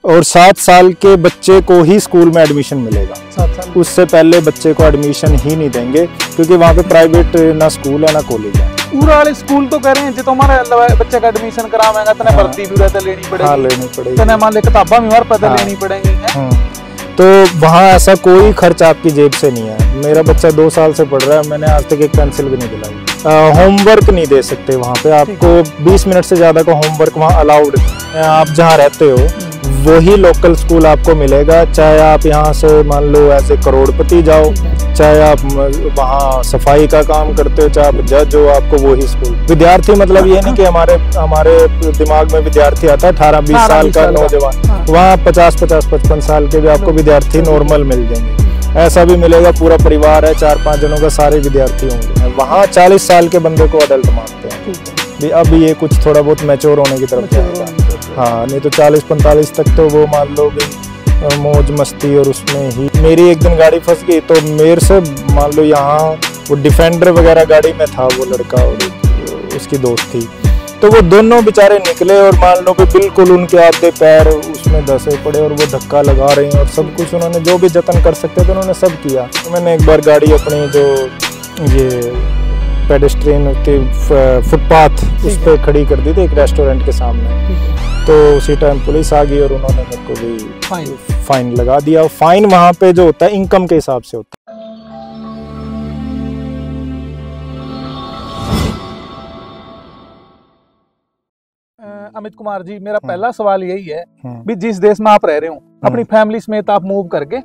और 7 साल के बच्चे को ही स्कूल में एडमिशन मिलेगा। 7 साल उससे पहले बच्चे को एडमिशन ही नहीं देंगे, क्योंकि वहाँ पे प्राइवेट ना स्कूल है ना कॉलेज है। पूरा वाले स्कूल तो कह रहे हैं जो तुम्हारा बच्चे का एडमिशन करावेगा तो भर्ती भी रहता लेनी पड़ेगी। हाँ, लेनी पड़ेगी। तो मान ले किताबा भी पता लेनी पड़ेगी। तो वहाँ ऐसा कोई खर्च आपकी जेब से नहीं है। मेरा बच्चा 2 साल से पढ़ रहा है, मैंने आज तक एक पेंसिल भी नहीं दिलाई। होमवर्क नहीं दे सकते वहाँ पे आपको, 20 मिनट से ज्यादा का होमवर्क वहाँ अलाउड नहीं। आप जहाँ रहते हो वही लोकल स्कूल आपको मिलेगा, चाहे आप यहाँ से मान लो ऐसे करोड़पति जाओ, चाहे आप वहाँ सफाई का काम करते हो, चाहे आप जज हो, आपको वही स्कूल। विद्यार्थी मतलब ये नहीं कि हमारे दिमाग में विद्यार्थी आता है 18-20 साल का नौजवान, वहाँ 50-55 साल के भी आपको विद्यार्थी नॉर्मल मिल जाएंगे। ऐसा भी मिलेगा, पूरा परिवार है 4-5 जनों का, सारे विद्यार्थी होंगे। वहाँ 40 साल के बंदे को अडल्ट मानते हैं। अब ये कुछ थोड़ा बहुत मैच्योर होने की तरफ जाएगा। हाँ, नहीं तो 40-45 तक तो वो मान लो भी मौज मस्ती और उसमें ही। मेरी एक दिन गाड़ी फंस गई, तो मेरे से मान लो यहाँ वो डिफेंडर वगैरह गाड़ी में था वो लड़का और उसकी दोस्त थी, तो वो दोनों बेचारे निकले और मान लो कि बिल्कुल उनके आधे पैर उसमें धंसे पड़े और वो धक्का लगा रहे हैं और सब कुछ उन्होंने जो भी जतन कर सकते थे उन्होंने सब किया। तो मैंने एक बार गाड़ी अपनी जो ये पेडेस्ट्रियन फुटपाथ उस पर खड़ी कर दी थी एक रेस्टोरेंट के सामने, तो उसी टाइम पुलिस आ गई और उन्होंने मेरे को भी फाइन लगा दिया। फाइन वहाँ पे जो होता है इनकम के हिसाब से होता है। अमित कुमार जी, मेरा पहला सवाल यही है भी जिस देश में आप रह रहे हो, अपनी फैमिली समेत आप मूव करके,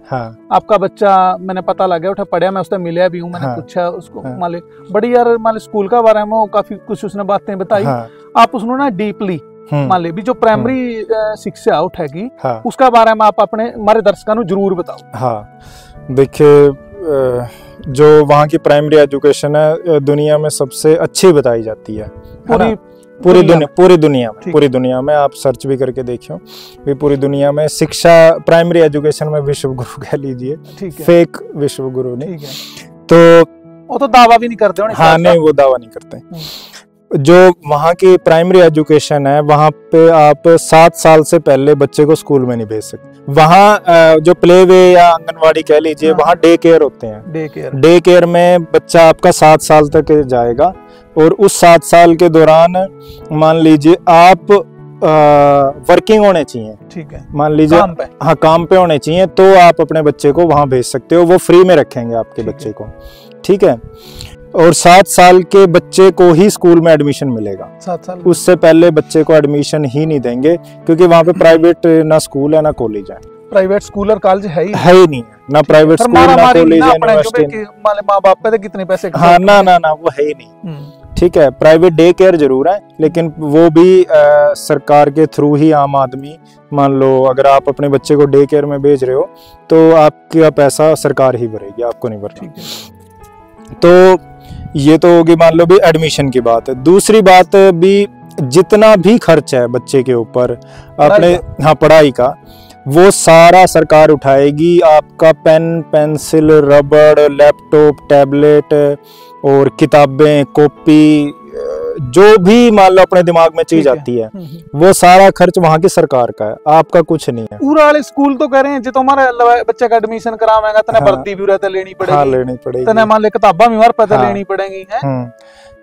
आपका बच्चा मैंने पता लग गया उठा पढ़िया, मैं उससे मिलिया भी हूँ, मैंने पूछा उसको मान बड़ी यार मान स्कूल का बारे में काफी कुछ उसने बातें बताई। आप उसने ना डीपली मान ले भी जो प्राइमरी शिक्षा उठेगी उसका बारे में आप अपने हमारे दर्शकों को जरूर बताओ। हाँ, देखिए जो वहाँ की प्राइमरी एजुकेशन है दुनिया में सबसे अच्छी बताई जाती है। पूरी दुनिया में आप सर्च भी करके देखियो भी, पूरी दुनिया में शिक्षा प्राइमरी एजुकेशन में विश्व गुरु कह लीजिए, फेक विश्व गुरु नहीं, तो वो तो दावा भी नहीं करते। हाँ, नहीं वो दावा नहीं करते। जो वहाँ की प्राइमरी एजुकेशन है वहाँ पे आप 7 साल से पहले बच्चे को स्कूल में नहीं भेज सकते। वहाँ जो प्ले वे या आंगनवाड़ी कह लीजिए, वहाँ डे केयर होते हैं। डे केयर में बच्चा आपका 7 साल तक जाएगा और उस 7 साल के दौरान मान लीजिए आप वर्किंग होने चाहिए, ठीक है, मान लीजिए हाँ काम पे होने चाहिए, तो आप अपने बच्चे को वहाँ भेज सकते हो। वो फ्री में रखेंगे आपके बच्चे को, ठीक है। और 7 साल के बच्चे को ही स्कूल में एडमिशन मिलेगा। 7 साल उससे पहले बच्चे को एडमिशन ही नहीं देंगे, क्योंकि वहाँ पे प्राइवेट ना स्कूल है ना कॉलेज है। प्राइवेट स्कूल और कॉलेज है ही नहीं, ना प्राइवेट स्कूल ना कॉलेज है, यूनिवर्सिटी। माँ बाप पे कितने पैसे, हाँ ना वो है ही नहीं, ठीक है। प्राइवेट डे केयर जरूर है, लेकिन वो भी सरकार के थ्रू ही आम आदमी, मान लो अगर आप अपने बच्चे को डे केयर में भेज रहे हो तो आपका पैसा सरकार ही भरेगी, आपको नहीं भरना। तो ये तो होगी मान लो भी एडमिशन की बात है। दूसरी बात भी, जितना भी खर्च है बच्चे के ऊपर अपने पढ़ाई का, वो सारा सरकार उठाएगी। आपका पेन, पेंसिल, रबड़, लैपटॉप, टैबलेट और किताबें, कॉपी, जो भी मान लो अपने दिमाग में चीज आती है, वो सारा खर्च वहाँ की सरकार का है, आपका कुछ नहीं है। पूरा वाले स्कूल तो कह रहे हैं जो तुम्हारा बच्चे का एडमिशन करावेगा तो भर्ती भी रहता लेनी पड़ेगी। लेनी पड़ेगी। तो मान ले किताबा भी पता लेनी पड़ेगी।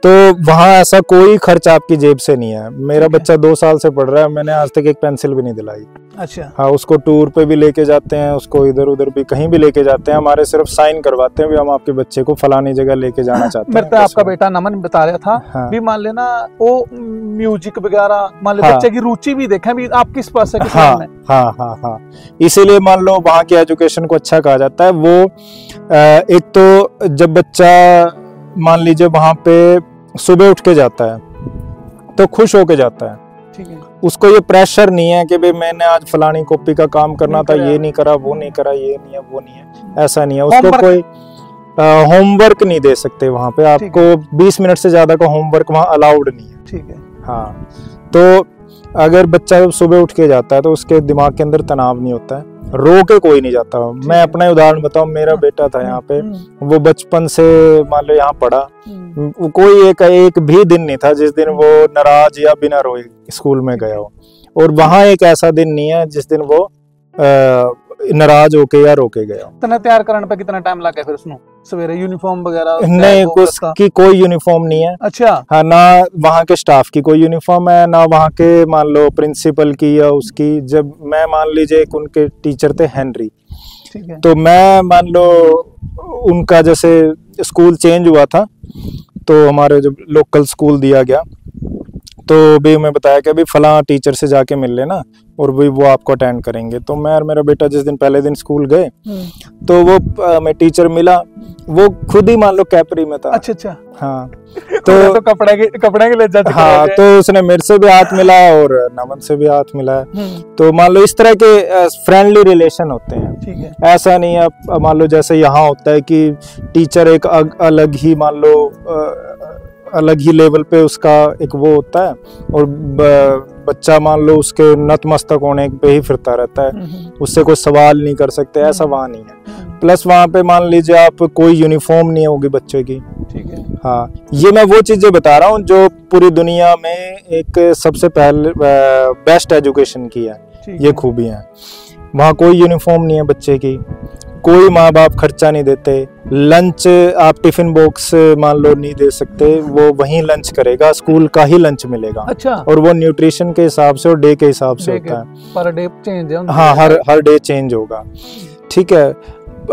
तो वहाँ ऐसा कोई खर्च आपकी जेब से नहीं है। मेरा बच्चा 2 साल से पढ़ रहा है, मैंने आज तक एक पेंसिल भी नहीं दिलाई। अच्छा। हाँ, उसको टूर पे भी लेके जाते हैं, उसको इधर उधर भी कहीं भी लेके जाते हैं, हमारे सिर्फ साइन करवाते हैं भी हम आपके बच्चे को फलानी जगह लेके जाना चाहते हैं। मेरे तो आपका बेटा नमन बता रहा था भी मान लेना वो म्यूजिक वगैरह, मान ले बच्चे की रुचि भी देखें भी आप किस पास है। हाँ, इसीलिए मान लो वहाँ की एजुकेशन को अच्छा कहा जाता है। वो एक तो जब बच्चा मान लीजिए वहाँ पे सुबह उठ के जाता है तो खुश होके जाता है, ठीक है। उसको ये प्रेशर नहीं है कि भाई मैंने आज फलानी कॉपी का काम करना था, ये नहीं करा, वो नहीं करा, ये नहीं है, वो नहीं है, ऐसा नहीं है। उसको कोई होमवर्क नहीं दे सकते वहाँ पे, आपको 20 मिनट से ज्यादा का होमवर्क वहाँ अलाउड नहीं है, ठीक है। हाँ, तो अगर बच्चा सुबह उठ के जाता है तो उसके दिमाग के अंदर तनाव नहीं होता है, रो के कोई नहीं जाता। मैं अपना उदाहरण बताऊं, मेरा बेटा था यहाँ पे, वो बचपन से मान लो यहाँ पढ़ा, कोई एक भी दिन नहीं था जिस दिन वो नाराज या बिना रोए स्कूल में गया हो। और वहाँ एक ऐसा दिन नहीं है जिस दिन वो नाराज होके या रोके गया। तना तैयार करने पे कितना टाइम लगा फिर उसमें? सवेरे यूनिफॉर्म वगैरह? नहीं, उसकी कोई यूनिफॉर्म नहीं है। अच्छा। हाँ, ना वहाँ के स्टाफ की कोई यूनिफॉर्म है, ना वहाँ के मान लो प्रिंसिपल की या उसकी। जब मैं मान लीजिए एक उनके टीचर थे हेनरी, ठीक है, तो मैं मान लो उनका जैसे स्कूल चेंज हुआ था तो हमारे जब लोकल स्कूल दिया गया तो भी मैं बताया कि अभी फलां टीचर से जाके मिल लेना और भी वो आपको अटेंड करेंगे। तो मैं और मेरा बेटा जिस दिन पहले दिन स्कूल गए तो वो मैं टीचर मिला, वो खुद ही मान लो कैपरी में था। अच्छा अच्छा। हाँ तो कपड़े के ले जाते। हाँ, तो उसने मेरे से भी हाथ मिला और नमन से भी हाथ मिला। तो मान लो इस तरह के फ्रेंडली रिलेशन होते हैं। ठीक है। ऐसा नहीं है मान लो जैसे यहाँ होता है कि टीचर एक अलग ही मान लो अलग ही लेवल पे उसका एक वो होता है और बच्चा मान लो उसके नतमस्तक होने पे ही फिरता रहता है, उससे कोई सवाल नहीं कर सकते, ऐसा वहाँ नहीं है। प्लस वहाँ पे मान लीजिए आप कोई यूनिफॉर्म नहीं होगी बच्चे की। ठीक है। हाँ, ये मैं वो चीजें बता रहा हूँ जो पूरी दुनिया में एक सबसे पहले बेस्ट एजुकेशन की है, ये खूबियाँ हैं। वहाँ कोई यूनिफॉर्म नहीं है बच्चे की, कोई माँ बाप खर्चा नहीं देते, लंच आप टिफिन बॉक्स मान लो नहीं दे सकते, वो वहीं लंच करेगा, स्कूल का ही लंच मिलेगा। अच्छा। और वो न्यूट्रिशन के हिसाब से और डे के हिसाब से होता है, पर डे चेंज है। हाँ, हर डे चेंज होगा। ठीक है,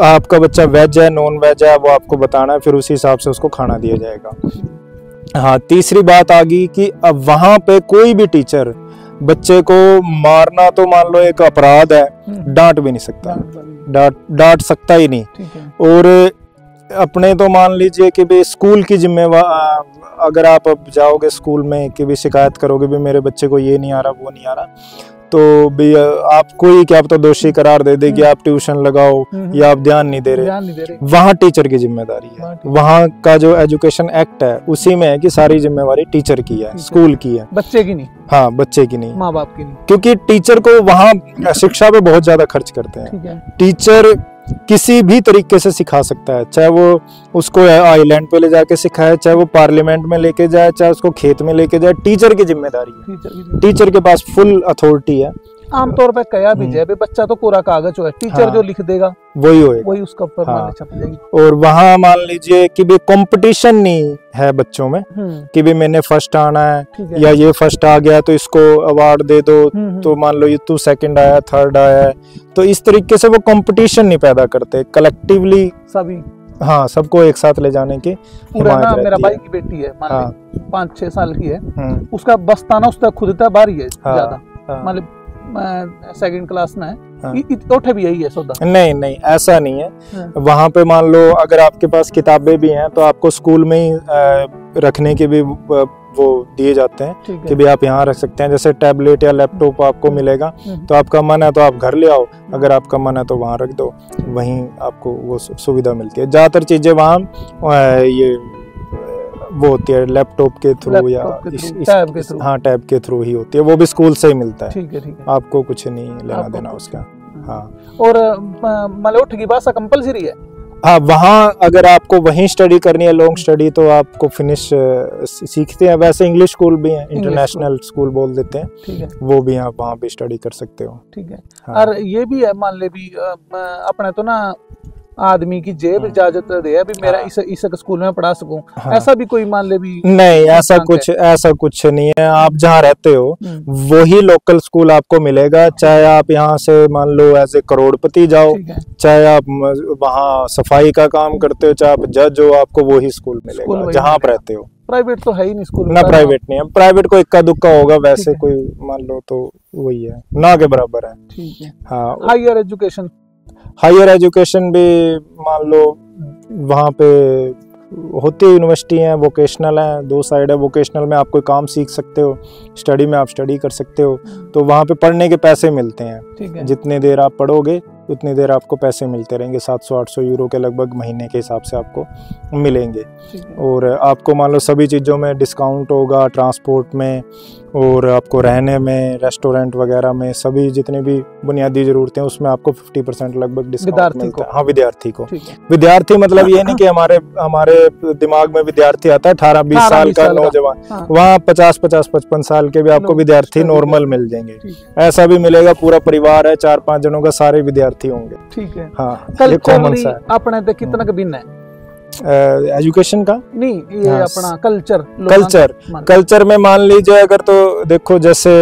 आपका बच्चा वेज है नॉन वेज है वो आपको बताना है, फिर उसी हिसाब से उसको खाना दिया जाएगा। हाँ, तीसरी बात आ गई कि अब वहां पे कोई भी टीचर बच्चे को मारना तो मान लो एक अपराध है, डांट भी नहीं सकता, डांट सकता ही नहीं। और अपने तो मान लीजिए कि भी स्कूल की जिम्मेवार, अगर आप अब जाओगे स्कूल में कि भी शिकायत करोगे भी मेरे बच्चे को ये नहीं आ रहा वो नहीं आ रहा, तो भी आपको ही क्या पता दोषी करार दे देगी, आप ट्यूशन लगाओ या आप ध्यान नहीं दे रहे। वहाँ टीचर की जिम्मेदारी है, वहाँ का जो एजुकेशन एक्ट है उसी में है कि सारी जिम्मेवारी टीचर की है, स्कूल की है, बच्चे की नहीं। हाँ, बच्चे की नहीं, माँ बाप की नहीं, क्योंकि टीचर को वहाँ शिक्षा पे बहुत ज्यादा खर्च करते हैं। टीचर किसी भी तरीके से सिखा सकता है, चाहे वो उसको आइलैंड पे ले जाके सिखाए, चाहे वो पार्लियामेंट में लेके जाए, चाहे उसको खेत में लेके जाए, टीचर की जिम्मेदारी है, टीचर के पास फुल अथॉरिटी है। आमतौर पे कया भी जाए बच्चा तो पूरा कागज है, टीचर हाँ, जो लिख देगा वही होएगा, वही उसका ऊपर हाँ, छप जाएगी। और वहाँ मान लीजिए कि भी कंपटीशन नहीं है बच्चों में कि भी मैंने फर्स्ट आना है या ये फर्स्ट आ गया तो इसको अवार्ड दे दो, तो मान लो ये तू सेकंड आया थर्ड आया है, तो इस तरीके से वो कंपटीशन नहीं पैदा करते, कलेक्टिवली सभी, हाँ, सबको एक साथ ले जाने की हिमायत रहती है। मेरा भाई की बेटी है, मान 5-6 साल की है, उसका बस्ताना उसका खुद बारी है ज्यादा, मतलब सेकंड क्लास में है, भी यही है सौदा। नहीं, ऐसा नहीं है। वहाँ पे मान लो अगर आपके पास किताबें भी हैं तो आपको स्कूल में ही रखने के भी वो दिए जाते हैं कि भी आप यहाँ रख सकते हैं, जैसे टैबलेट या लैपटॉप आपको मिलेगा, तो आपका मन है तो आप घर ले आओ, अगर आपका मन है तो वहाँ रख दो, वहीं आपको वो सुविधा मिलती है। ज्यादातर चीजें वहाँ ये वो होती है लैपटॉप के थ्रू या टैब के थ्रू, हाँ, टैब के थ्रू ही होती है, वो भी स्कूल से ही मिलता है। ठीक है, आपको कुछ नहीं लेना देना उसका। हाँ, और मलौठ की भाषा कंपलसरी है। हाँ, वहाँ अगर आपको वहीं स्टडी करनी है लॉन्ग स्टडी तो आपको फिनिश सीखते हैं। वैसे इंग्लिश स्कूल भी है, इंटरनेशनल स्कूल बोल देते हैं, ठीक है, वो भी आप वहाँ भी स्टडी कर सकते हो। ठीक है। हाँ। और ये भी है, मान ले भी अपने तो ना आदमी की जेब इजाजत दे भी मेरा इस स्कूल में पढ़ा सकूं, ऐसा भी कोई मान ले भी नहीं, ऐसा कुछ नहीं है। आप जहाँ रहते हो वही लोकल स्कूल आपको मिलेगा, चाहे आप यहाँ से मान लो एज ए करोड़पति जाओ, चाहे आप वहाँ सफाई का काम करते हो, चाहे आप जज हो, आपको वही स्कूल मिलेगा जहाँ आप रहते हो। प्राइवेट तो है ही नहीं स्कूल ना, प्राइवेट नहीं है, प्राइवेट को इक्का दुक्का होगा, वैसे कोई मान लो तो वही है, ना के बराबर है। ठीक है। हाँ, हायर एजुकेशन भी मान लो वहाँ पे होती है, यूनिवर्सिटी है, वोकेशनल है, 2 साइड है। वोकेशनल में आप कोई काम सीख सकते हो, स्टडी में आप स्टडी कर सकते हो, तो वहाँ पे पढ़ने के पैसे मिलते हैं, जितनी देर आप पढ़ोगे उतनी देर आपको पैसे मिलते रहेंगे, 700-800 यूरो के लगभग महीने के हिसाब से आपको मिलेंगे। और आपको मान लो सभी चीज़ों में डिस्काउंट होगा, ट्रांसपोर्ट में और आपको रहने में, रेस्टोरेंट वगैरह में, सभी जितनी भी बुनियादी जरूरतें हैं उसमें आपको 50% लगभग डिस्काउंट मिलता है। हाँ, विद्यार्थी को। विद्यार्थी मतलब ये नहीं कि हमारे दिमाग में विद्यार्थी आता है 18-20 साल का नौजवान, वहाँ 50-55 साल के भी आपको विद्यार्थी नॉर्मल मिल जाएंगे। ऐसा भी मिलेगा, पूरा परिवार है 4-5 जनों का, सारे विद्यार्थी होंगे। ठीक है। हाँ, ये कॉमन सा है। अपने तो कितना का भिन्न है एजुकेशन का? नहीं, ये अपना कल्चर में मान लीजिए अगर, तो देखो जैसे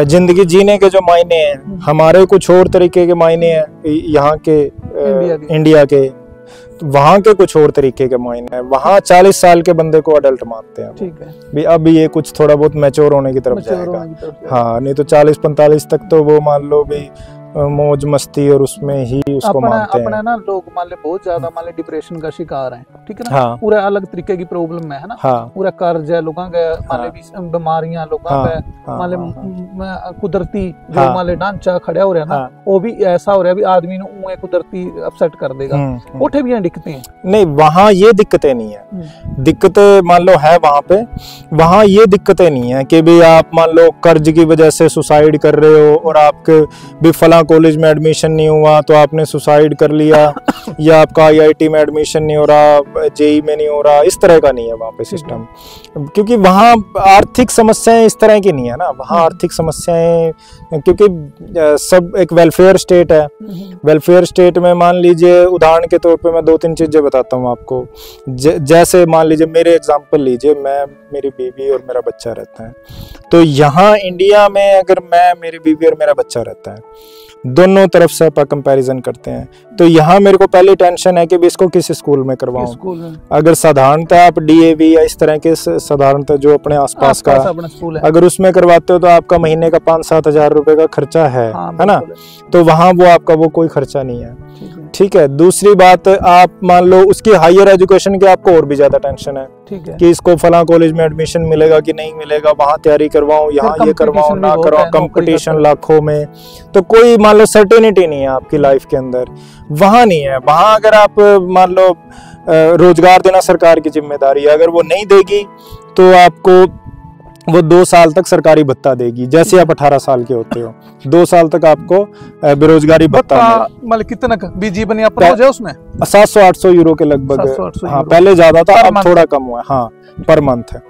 जिंदगी जीने के जो मायने हैं हमारे कुछ और तरीके के मायने हैं, यहाँ के इंडिया के वहाँ के कुछ और तरीके के मायने हैं। वहाँ 40 साल के बंदे को अडल्ट मानते हैं। ठीक है। भी अब ये कुछ थोड़ा बहुत मैच्योर होने की तरफ जाएगा। हाँ, नहीं तो 40-45 तक तो वो मान लो भी मौज मस्ती और उसमें ही उसको मानते हैं। अपना ना लोग मान ले बहुत ज्यादा मान ले डिप्रेशन का शिकार हैं, ठीक है ना। हाँ। पूरा अलग तरीके की प्रॉब्लम है ना। हाँ। पूरा कर्ज है लोगों का, मान ले बीमारियां लोगों पे, मान ले कुदरती जो मान ले ढांचा खड़ा हो रहा है ना, वो भी ऐसा हो रहा है भी आदमी ने कुदरती अपसेट कर देगा। उठे भी दिक्कतें हैं। नहीं, वहाँ ये दिक्कतें नहीं है। दिक्कतें मान लो है वहाँ पे, वहाँ ये दिक्कतें नहीं है कि भी आप मान लो कर्ज की वजह से सुसाइड कर रहे हो और आपके भी फला कॉलेज में एडमिशन नहीं हुआ तो आपने सुसाइड कर लिया, या आपका आईआईटी में एडमिशन नहीं हो रहा, जेई में नहीं हो रहा, इस तरह का नहीं है वहाँ पे सिस्टम। क्योंकि वहाँ आर्थिक समस्याएं इस तरह की नहीं है ना। वहाँ आर्थिक समस्याएं, क्योंकि सब एक वेलफेयर स्टेट है। वेलफेयर स्टेट में मान लीजिए, उदाहरण के तौर पे मैं 2-3 चीजें बताता हूँ आपको। जैसे मान लीजिए, मेरे एग्जांपल लीजिए, मैं, मेरी बीवी और मेरा बच्चा रहता है। तो यहाँ इंडिया में अगर मैं, मेरी बीवी और मेरा बच्चा रहता है, दोनों तरफ से आप कंपैरिजन करते हैं, तो यहाँ मेरे को पहले टेंशन है कि भी इसको किस स्कूल में करवाऊं। अगर साधारणतः आप डीएवी या इस तरह के साधारणतः जो अपने आसपास का स्कूल है, अगर उसमें करवाते हो तो आपका महीने का 5-7 हजार रुपए का खर्चा है ना। तो वहाँ वो आपका वो कोई खर्चा नहीं है। ठीक है। दूसरी बात, आप मान लो उसकी हायर एजुकेशन की आपको और भी ज्यादा टेंशन है। ठीक है। कि इसको फला कॉलेज में एडमिशन मिलेगा कि नहीं मिलेगा, वहां तैयारी करवाऊं, यहाँ ये करवाऊं ना करवाऊं, कंपटीशन लाखों में, तो कोई मान लो सर्टेनिटी नहीं है आपकी लाइफ के अंदर। वहां नहीं है। वहां अगर आप मान लो रोजगार देना सरकार की जिम्मेदारी है, अगर वो नहीं देगी तो आपको वो 2 साल तक सरकारी भत्ता देगी। जैसे आप 18 साल के होते हो, 2 साल तक आपको बेरोजगारी भत्ता मतलब कितना जीवन यापन हो जाए उसमें 700-800 यूरो के लगभग। हाँ, पहले ज्यादा था, अब थोड़ा कम हुआ है। हाँ, पर मंथ है।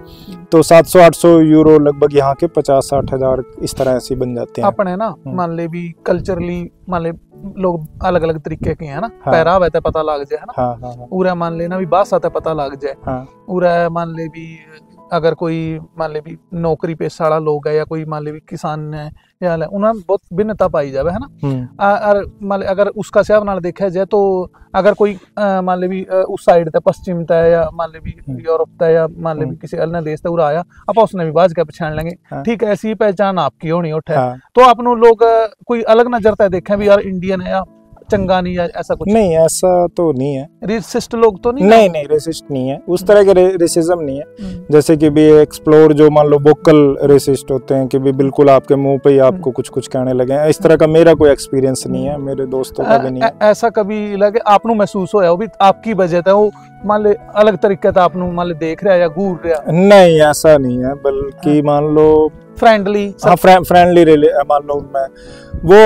तो 700-800 यूरो लगभग यहाँ के 50-60 हजार इस तरह से बन जाते हैं। अपने ना मान ले भी कल्चरली मान ले लोग अलग अलग तरीके के हैं ना। पहराव है पता लग जाए ना। पूरा मान लेना भी भाषा है पता लग जाए। पूरा मान ले भी अगर कोई मान ले भी नौकरी पेशा वाला लोग है, या कोई मान ले भी किसान है, या उन्हें बहुत भिन्नता पाई जाए है ना। और मान ले अगर उसका हिसाब नाल देखा जाए तो अगर कोई मान ले भी उस साइड तक पश्चिम तक, या मान ले भी यूरोप तक, या मान ले भी किसी अन्य देश तक आया, आप उसने भी बाज के पहचान लेंगे। ठीक है, ऐसी पहचान आपकी होनी उठे। तो अपनों लोग कोई अलग नजर तक देखे भी यार इंडियन है या चंगा नहीं है, ऐसा कुछ नहीं। ऐसा तो नहीं है। रेसिस्ट लोग तो नहीं? नहीं, रेसिस्ट नहीं है, उस तरह के रेसिज्म नहीं है। जैसे कि भी एक्सप्लोर जो मान लो वोकल रेसिस्ट होते हैं कि भी बिल्कुल आपके मुंह पे ही आपको कुछ कुछ कहने लगे, इस तरह का मेरा कोई एक्सपीरियंस नहीं है, मेरे दोस्तों का भी नहीं है। ऐसा कभी लगे आपको महसूस होया वो भी आपकी वजह था, वो मान ले अलग तरीके से आपको मान ले देख रहा है या घूर रहा? नहीं, ऐसा नहीं है, बल्कि मान लो फ्रेंडली। हाँ, फ्रेंडली मान लो। मैं वो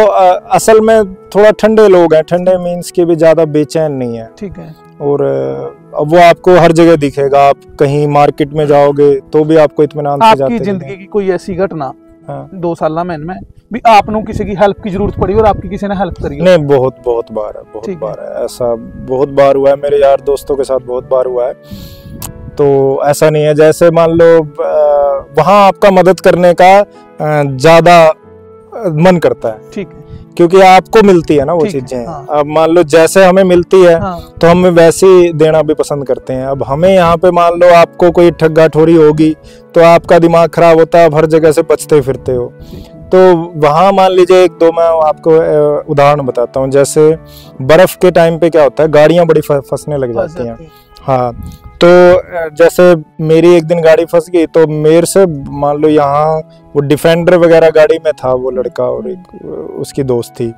असल में थोड़ा ठंडे लोग हैं। ठंडे मीन्स के भी ज्यादा बेचैन नहीं है। ठीक है। और वो आपको हर जगह दिखेगा। आप कहीं मार्केट में जाओगे तो भी आपको इत्मीनान से जाते हैं। आपकी जिंदगी की कोई ऐसी घटना 2 साल में भी आपने किसी की हेल्प की जरूरत पड़ी और आपकी किसी ने हेल्प करी? नहीं, बहुत बार है, बहुत बार है। ऐसा बहुत बार हुआ है, मेरे यार दोस्तों के साथ बहुत बार हुआ है। तो ऐसा नहीं है, जैसे मान लो वहाँ आपका मदद करने का ज्यादा मन करता है। ठीक है। क्योंकि आपको मिलती है ना वो चीजें। अब मान लो जैसे हमें मिलती है तो हम वैसे ही देना भी पसंद करते हैं। अब हमें यहाँ पे मान लो आपको कोई ठग्गा ठोरी होगी तो आपका दिमाग खराब होता है, आप हर जगह से बचते फिरते हो। तो वहाँ मान लीजिए 1-2 मैं आपको उदाहरण बताता हूँ। जैसे बर्फ के टाइम पे क्या होता है, गाड़ियां बड़ी फंसने लग जाती हैं। हाँ, तो जैसे मेरी एक दिन गाड़ी फंस गई, तो मेरे से मान लो यहाँ वो डिफेंडर वगैरह गाड़ी में था वो लड़का और एक उसकी दोस्त थी,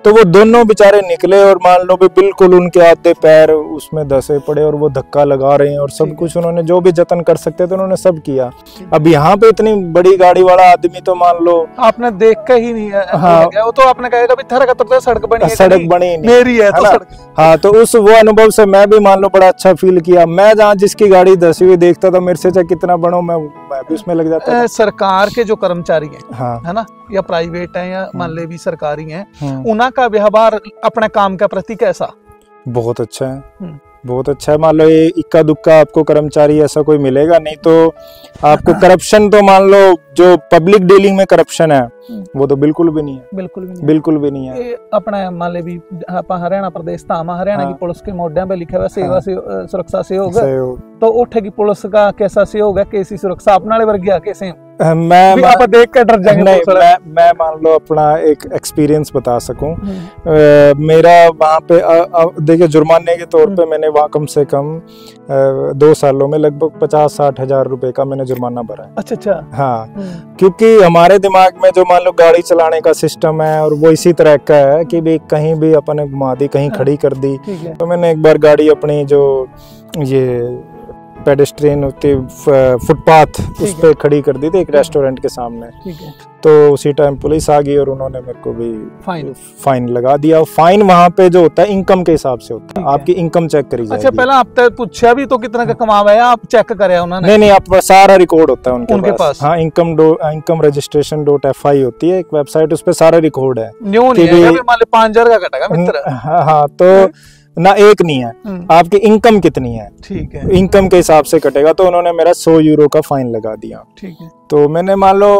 तो वो दोनों बेचारे निकले और मान लो भी बिल्कुल उनके आधे पैर उसमें धंसे पड़े और वो धक्का लगा रहे हैं और सब कुछ उन्होंने जो भी जतन कर सकते थे उन्होंने सब किया। अब यहाँ पे इतनी बड़ी गाड़ी वाला आदमी तो मान लो आपने देख के ही नहीं हाँ, वो तो आपने कहेगा भी थर तो सड़क बनी नहीं मेरी है तो सड़क। हाँ, तो उस वो अनुभव से मैं भी मान लो बड़ा अच्छा फील किया। मैं जहाँ जिसकी गाड़ी धसी हुई देखता था, मेरे से चाहे कितना बड़ो मैं भी उसमें लग जाता था। सरकार के जो कर्मचारी हैं, हाँ, है ना, या प्राइवेट है या मान ले भी सरकारी हैं, उनका का व्यवहार अपने काम के प्रति कैसा? बहुत अच्छा है, बहुत अच्छा है। मान लो ये इक्का दुक्का आपको कर्मचारी ऐसा कोई मिलेगा नहीं, तो आपको करप्शन तो मान लो जो पब्लिक डीलिंग में करप्शन है वो तो बिल्कुल भी नहीं है, बिल्कुल भी नहीं है। अपने मान ले भी हरियाणा प्रदेश था, हरियाणा की पुलिस के मोड्या पे लिखा हुआ सेवा से सुरक्षा सहयोग, तो उठे की पुलिस का कैसा सहयोग है, कैसी सुरक्षा अपना वाले वर्ग कैसे? मैं आप देख के डर जाएंगे। नहीं, मैं मान लो अपना एक एक्सपीरियंस बता सकूं। मेरा वहाँ पे देखिए जुर्माने के तौर पे मैंने वहाँ कम से कम 2 सालों में लगभग 50-60 हजार रुपए का मैंने जुर्माना भरा है। अच्छा। हाँ, क्योंकि हमारे दिमाग में जो मान लो गाड़ी चलाने का सिस्टम है और वो इसी तरह का है कि भी कहीं भी अपने घुमा दी, कहीं खड़ी कर दी। तो मैंने एक बार गाड़ी अपनी जो ये पेडेस्ट्रियन होती फुटपाथ उस पे खड़ी कर दी थी एक रेस्टोरेंट के सामने। तो उसी टाइम पुलिस आ गई और उन्होंने मेरे को भी फाइन लगा दिया। फाइन वहाँ पे जो होता है इनकम के हिसाब से होता है, आपकी इनकम चेक करी जाएगी। अच्छा, पहले आप पूछा भी तो कितना का कमावा है, आप चेक करे उन्होंने? नहीं, आप सारा रिकॉर्ड होता है उनके पास। हाँ, इनकम रजिस्ट्रेशन .fi होती है एक वेबसाइट, उस पे सारा रिकॉर्ड है। 5,000 का कटेगा मित्र। हाँ, तो ना एक नहीं है, आपकी इनकम कितनी है, ठीक है, इनकम के हिसाब से कटेगा। तो उन्होंने मेरा 100 यूरो का फाइन लगा दिया। ठीक है। तो मैंने मान लो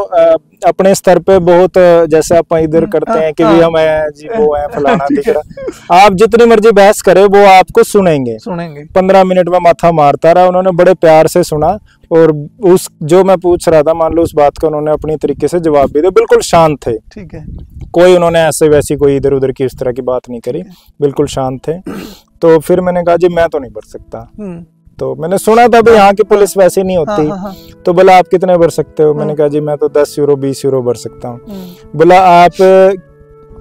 अपने स्तर पे बहुत जैसे आप इधर करते हैं कि भी हम हैं जी वो है फलाना दिख रहा, आप जितनी मर्जी बहस करे वो आपको सुनेंगे। 15 मिनट में माथा मारता रहा, उन्होंने बड़े प्यार से सुना और उस जो मैं पूछ रहा था मान लो उस बात का उन्होंने अपनी तरीके से जवाब भी दिया, बिल्कुल शांत थे। ठीक है, कोई उन्होंने ऐसे वैसी कोई इधर उधर की इस तरह की बात नहीं करी, बिल्कुल शांत थे। तो फिर मैंने कहा जी मैं तो नहीं भर सकता। तो मैंने सुना था भी यहाँ की पुलिस वैसी नहीं होती। तो बोला आप कितने भर सकते हो? मैंने कहा जी मैं तो 10 यूरो 20 यूरो भर सकता हूँ। बोला आप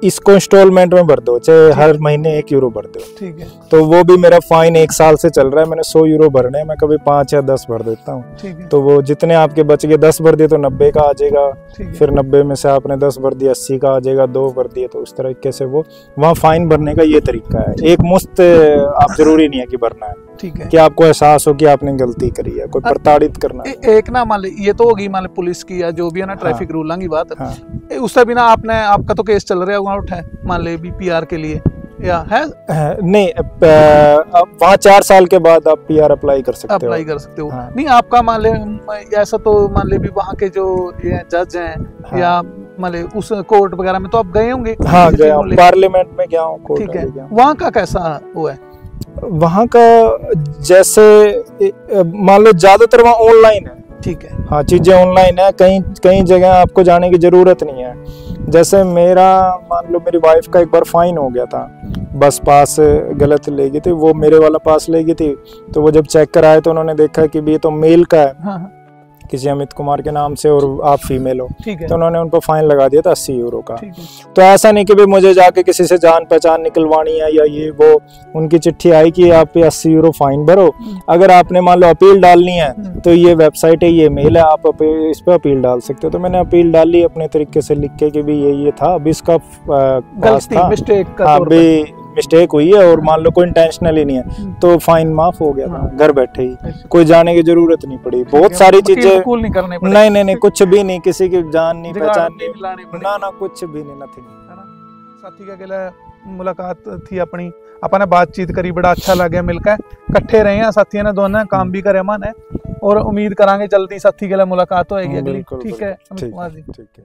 इसको इंस्टॉलमेंट में भर दो, चाहे हर महीने 1 यूरो भर दो। ठीक है। तो वो भी मेरा फाइन 1 साल से चल रहा है, मैंने 100 यूरो भरने, मैं कभी 5 या 10 भर देता हूँ। तो वो जितने आपके बच गए, 10 भर दिए तो 90 का आ जाएगा, फिर 90 में से आपने 10 भर दिया 80 का आ जाएगा, 2 भर दिए तो उस तरीके से वो वहाँ फाइन भरने का ये तरीका है। एक मुफ्त आप जरूरी नहीं है कि भरना है। ठीक है, कि आपको एहसास हो कि आपने गलती करी है, कोई प्रताड़ित करना है। एक ना मान ली ये तो होगी मान ली पुलिस की या जो भी है ना ट्रैफिक रूल की बात। उससे बिना आपका तो केस चल रहा है उठा मान ले बीपीआर के लिए या है? नहीं, वहाँ 4 साल के बाद आप पीआर अप्लाई कर सकते हो। हाँ। नहीं, आपका मान ले ऐसा तो मान ले भी वहाँ के जो ये जज हैं। हाँ। या मान ले उस कोर्ट वगैरह में तो आप गए होंगे? हाँ, गया, पार्लियामेंट में गया हूँ। ठीक है, वहाँ का कैसा हुआ है? वहाँ का जैसे मान लो ज्यादातर वहाँ ऑनलाइन है। ठीक है, हाँ, चीजें ऑनलाइन है, कहीं जगह आपको जाने की जरूरत नहीं है। जैसे मेरा मान लो मेरी वाइफ का एक बार फाइन हो गया था, बस पास गलत ले गई थी, वो मेरे वाला पास ले गई थी। तो वो जब चेक कराए तो उन्होंने देखा कि भी ये तो मेल का है। हाँ। किसी अमित कुमार के नाम से और आप फीमेल हो, तो उन्होंने उन पर फाइन लगा दिया था 80 यूरो का। तो ऐसा नहीं कि भी मुझे जाके किसी से जान पहचान निकलवानी है या ये वो, उनकी चिट्ठी आई कि आप 80 यूरो फाइन भरो। अगर आपने मान लो अपील डालनी है तो ये वेबसाइट है, ये मेल है, आप इस पे अपील डाल सकते हो। तो मैंने अपील डाली अपने तरीके से लिख के कि भी ये था, अब इसका मिस्टेक हुई है और मान लो कोई इंटेंशनली नहीं है, तो फाइन माफ हो गया था। घर बैठे ही, कोई जाने की जरूरत नहीं पड़ी। बहुत सारी चीजें नहीं, कुछ भी नहीं, किसी की जान नहीं पहचान नहीं, ना कुछ भी नहीं, नथिंग। साथी का गला मुलाकात थी अपनी, अपने बातचीत करी, बड़ा अच्छा लगे मिलकर, इकट्ठे रहे हैं साथियों ने, दोनों काम भी करे मन है और उम्मीद करांगे जल्दी साथी के लिए मुलाकात होएगी। ठीक है, ठीक है।